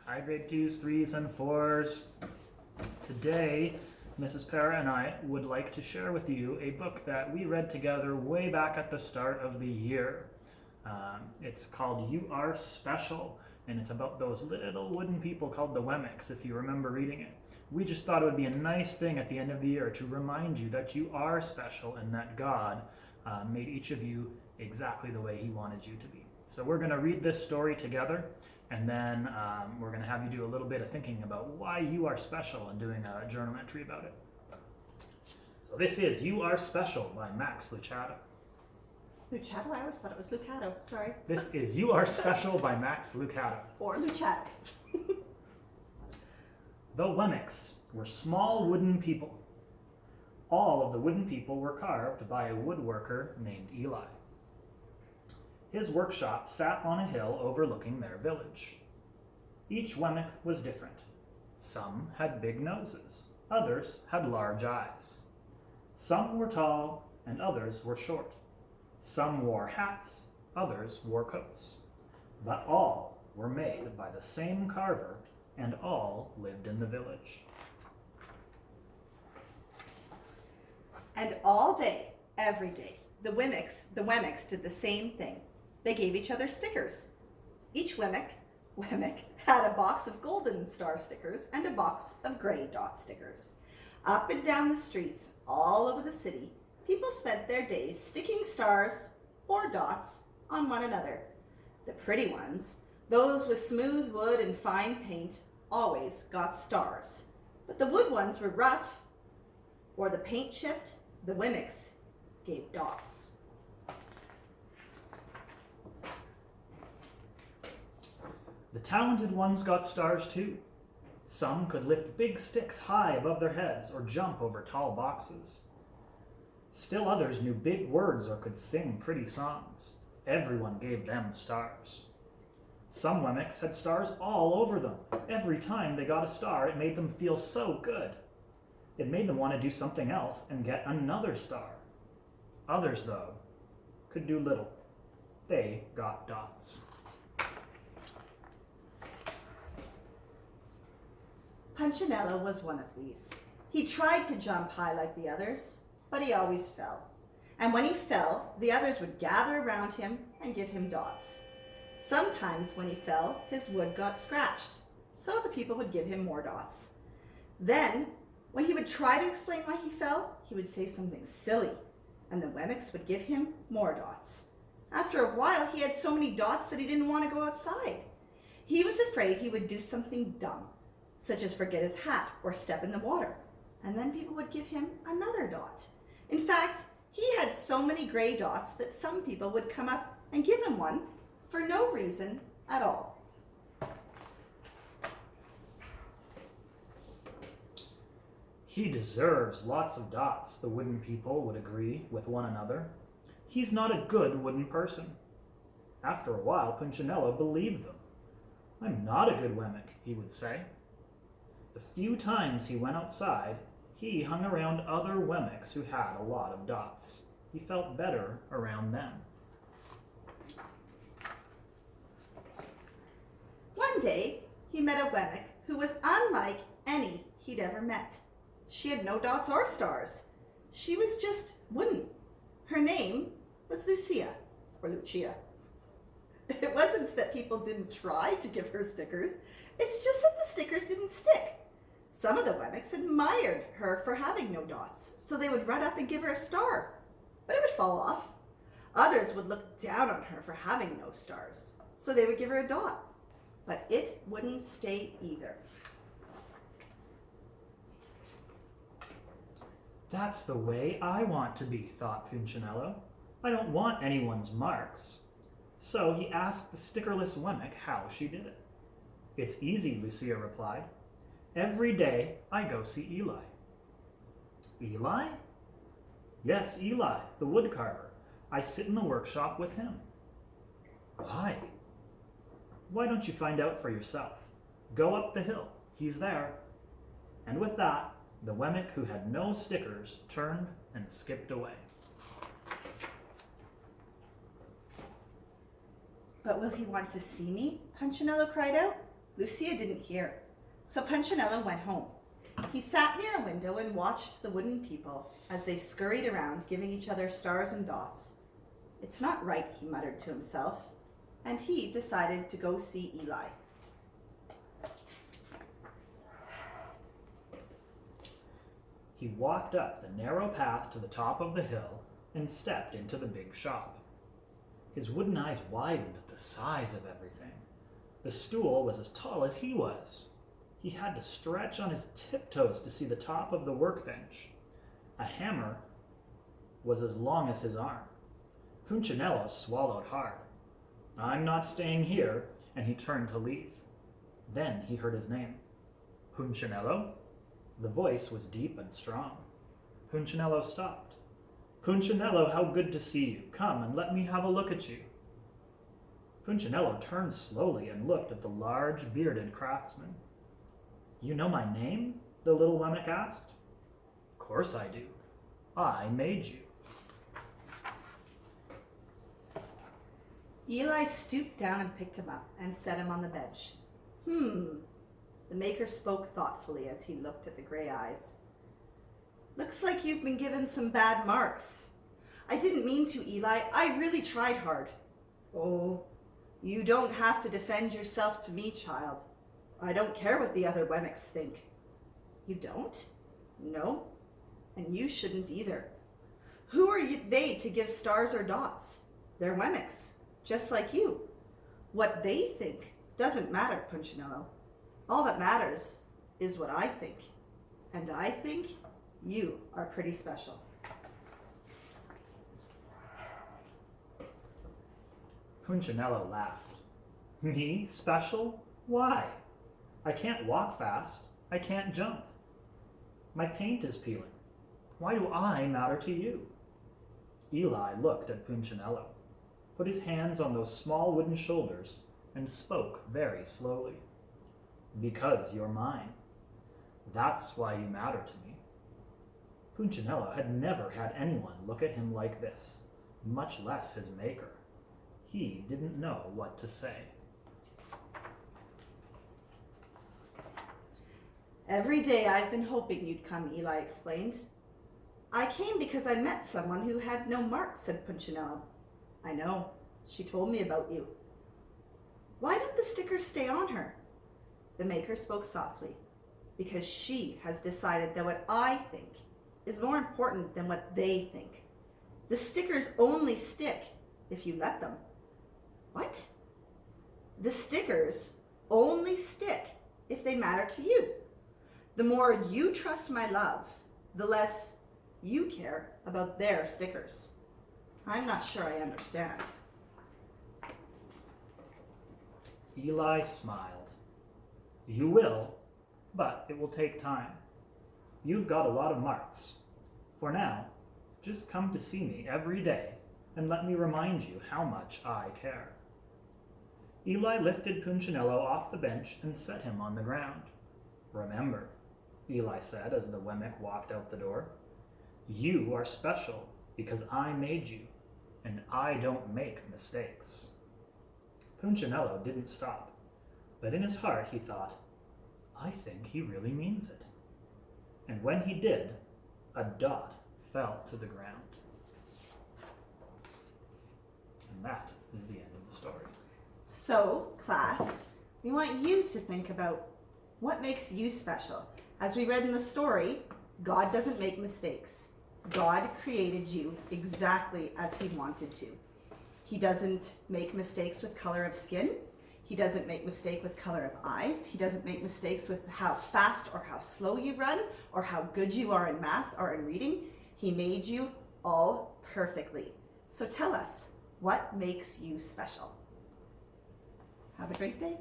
Hi, grade 2s, 3s, and 4s. Today, Mrs. Para and I would like to share with you a book that we read together way back at the start of the year. It's called You Are Special, and it's about those little wooden people called the Wemmicks, if you remember reading it. We just thought it would be a nice thing at the end of the year to remind you that you are special and that God made each of you exactly the way He wanted you to be. So we're going to read this story together, and then we're going to have you do a little bit of thinking about why you are special and doing a journal entry about it. So this is You Are Special by Max Lucado. Lucado? I always thought it was Lucado. Sorry. This is You Are Special by Max Lucado. Or Lucado. The Wemmicks were small wooden people. All of the wooden people were carved by a woodworker named Eli. His workshop sat on a hill overlooking their village. Each Wemmick was different. Some had big noses, others had large eyes. Some were tall and others were short. Some wore hats, others wore coats. But all were made by the same carver, and all lived in the village. And all day, every day, the Wemmicks did the same thing. They gave each other stickers. Each Wemmick had a box of golden star stickers and a box of gray dot stickers. Up and down the streets, all over the city, people spent their days sticking stars or dots on one another. The pretty ones, those with smooth wood and fine paint, always got stars. But the wood ones were rough or the paint chipped. The Wemmicks gave dots. The talented ones got stars too. Some could lift big sticks high above their heads or jump over tall boxes. Still others knew big words or could sing pretty songs. Everyone gave them stars. Some Wemmicks had stars all over them. Every time they got a star, it made them feel so good. It made them want to do something else and get another star. Others, though, could do little. They got dots. Punchinello was one of these. He tried to jump high like the others, but he always fell. And when he fell, the others would gather around him and give him dots. Sometimes when he fell, his wood got scratched, so the people would give him more dots. Then, when he would try to explain why he fell, he would say something silly, and the Wemmicks would give him more dots. After a while, he had so many dots that he didn't want to go outside. He was afraid he would do something dumb, such as forget his hat or step in the water, and then people would give him another dot. In fact, he had so many gray dots that some people would come up and give him one for no reason at all. He deserves lots of dots, the wooden people would agree with one another. He's not a good wooden person. After a while, Punchinello believed them. I'm not a good Wemmick, he would say. The few times he went outside, he hung around other Wemmicks who had a lot of dots. He felt better around them. One day, he met a Wemmick who was unlike any he'd ever met. She had no dots or stars. She was just wooden. Her name was Lucia, or Lucia. It wasn't that people didn't try to give her stickers. It's just that the stickers didn't stick. Some of the Wemmicks admired her for having no dots, so they would run up and give her a star, but it would fall off. Others would look down on her for having no stars, so they would give her a dot, but it wouldn't stay either. That's the way I want to be, thought Punchinello. I don't want anyone's marks. So he asked the stickerless Wemmick how she did it. It's easy, Lucia replied. Every day I go see Eli. Eli? Yes, Eli, the woodcarver. I sit in the workshop with him. Why? Why don't you find out for yourself? Go up the hill. He's there. And with that, the Wemmick who had no stickers turned and skipped away. But will he want to see me? Punchinello cried out. Lucia didn't hear, so Punchinello went home. He sat near a window and watched the wooden people as they scurried around, giving each other stars and dots. It's not right, he muttered to himself, and he decided to go see Eli. He walked up the narrow path to the top of the hill and stepped into the big shop. His wooden eyes widened at the size of everything. The stool was as tall as he was. He had to stretch on his tiptoes to see the top of the workbench. A hammer was as long as his arm. Punchinello swallowed hard. "I'm not staying here," and he turned to leave. Then he heard his name. "Punchinello?" The voice was deep and strong. Punchinello stopped. "Punchinello, how good to see you. Come and let me have a look at you." Punchinello turned slowly and looked at the large, bearded craftsman. "You know my name?" the little Wemmick asked. "Of course I do. I made you." Eli stooped down and picked him up and set him on the bench. The maker spoke thoughtfully as he looked at the gray eyes. "Looks like you've been given some bad marks." "I didn't mean to, Eli. I really tried hard." "Oh, you don't have to defend yourself to me, child. I don't care what the other Wemmicks think." "You don't?" "No, and you shouldn't either. Who are they to give stars or dots? They're Wemmicks, just like you. What they think doesn't matter, Punchinello. All that matters is what I think. And I think you are pretty special." Punchinello laughed. "Me? Special? Why? I can't walk fast. I can't jump. My paint is peeling. Why do I matter to you?" Eli looked at Punchinello, put his hands on those small wooden shoulders, and spoke very slowly. "Because you're mine. That's why you matter to me." Punchinello had never had anyone look at him like this, much less his maker. He didn't know what to say. "Every day I've been hoping you'd come," Eli explained. "I came because I met someone who had no marks," said Punchinello. "I know. She told me about you." "Why don't the stickers stay on her?" The maker spoke softly. "Because she has decided that what I think is more important than what they think. The stickers only stick if you let them." "What?" "The stickers only stick if they matter to you. The more you trust my love, the less you care about their stickers." "I'm not sure I understand." Eli smiled. "You will, but it will take time. You've got a lot of marks. For now, just come to see me every day and let me remind you how much I care." Eli lifted Punchinello off the bench and set him on the ground. "Remember," Eli said as the Wemmick walked out the door, "you are special because I made you, and I don't make mistakes." Punchinello didn't stop, but in his heart he thought, "I think he really means it." And when he did, a dot fell to the ground. And that is the end of the story. So, class, we want you to think about what makes you special. As we read in the story, God doesn't make mistakes. God created you exactly as he wanted to. He doesn't make mistakes with color of skin. He doesn't make mistake with color of eyes. He doesn't make mistakes with how fast or how slow you run or how good you are in math or in reading. He made you all perfectly. So tell us, what makes you special? Have a great day.